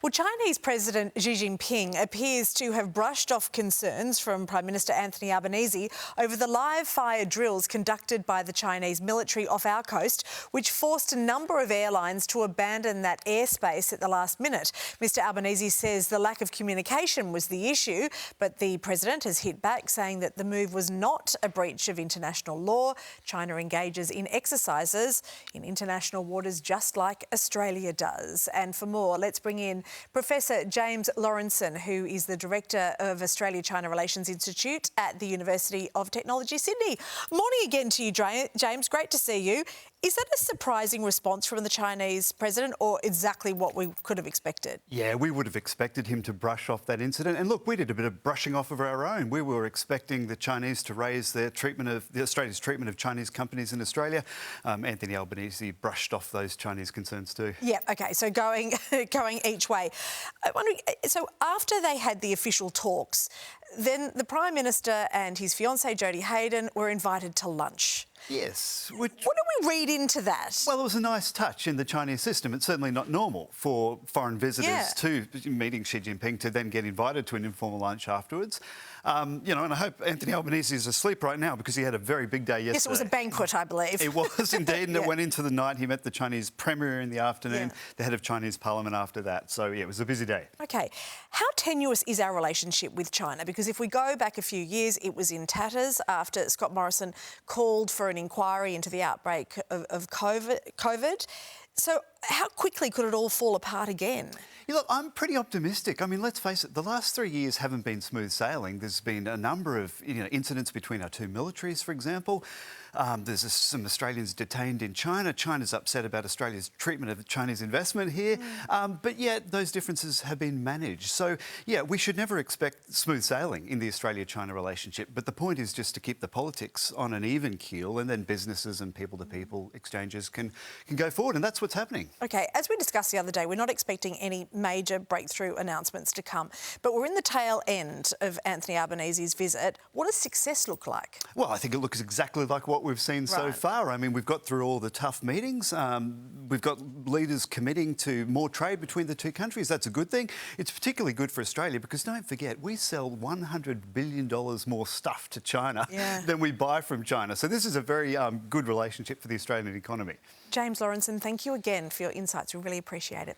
Well, Chinese President Xi Jinping appears to have brushed off concerns from Prime Minister Anthony Albanese over the live-fire drills conducted by the Chinese military off our coast, which forced a number of airlines to abandon that airspace at the last minute. Mr Albanese says the lack of communication was the issue, but the president has hit back, saying that the move was not a breach of international law. China engages in exercises in international waters just like Australia does. And for more, let's bring in Professor James Lawrenson, who is the Director of Australia-China Relations Institute at the University of Technology, Sydney. Morning again to you, James. Great to see you. Is that a surprising response from the Chinese president, or exactly what we could have expected? Yeah, we would have expected him to brush off that incident. And look, we did a bit of brushing off of our own. We were expecting the Chinese to raise their Australia's treatment of Chinese companies in Australia. Anthony Albanese brushed off those Chinese concerns too. Yeah, OK, so going each way. I'm wondering, so after they had the official talks, then the Prime Minister and his fiancée Jodie Hayden were invited to lunch. Yes. What do we read into that? Well, it was a nice touch in the Chinese system. It's certainly not normal for foreign visitors to meeting Xi Jinping to then get invited to an informal lunch afterwards. And I hope Anthony Albanese is asleep right now because he had a very big day yesterday. Yes, it was a banquet, I believe. It was indeed, and it went into the night. He met the Chinese Premier in the afternoon, the head of Chinese Parliament after that. So, yeah, it was a busy day. OK. How tenuous is our relationship with China? Because if we go back a few years, it was in tatters after Scott Morrison called for an inquiry into the outbreak of COVID. So how quickly could it all fall apart again? Yeah, look, I'm pretty optimistic. I mean, let's face it, the last 3 years haven't been smooth sailing. There's been a number of incidents between our two militaries, for example. There's some Australians detained in China. China's upset about Australia's treatment of Chinese investment here. But yet those differences have been managed. So, yeah, we should never expect smooth sailing in the Australia-China relationship. But the point is just to keep the politics on an even keel, and then businesses and people-to-people exchanges can go forward. And that's what's happening. OK, as we discussed the other day, we're not expecting any major breakthrough announcements to come. But we're in the tail end of Anthony Albanese's visit. What does success look like? Well, I think it looks exactly like what we've seen so far. I mean, we've got through all the tough meetings. We've got leaders committing to more trade between the two countries. That's a good thing. It's particularly good for Australia because don't forget, we sell $100 billion more stuff to China than we buy from China. So this is a very good relationship for the Australian economy. James Lawrenson, thank you again for your insights. We really appreciate it.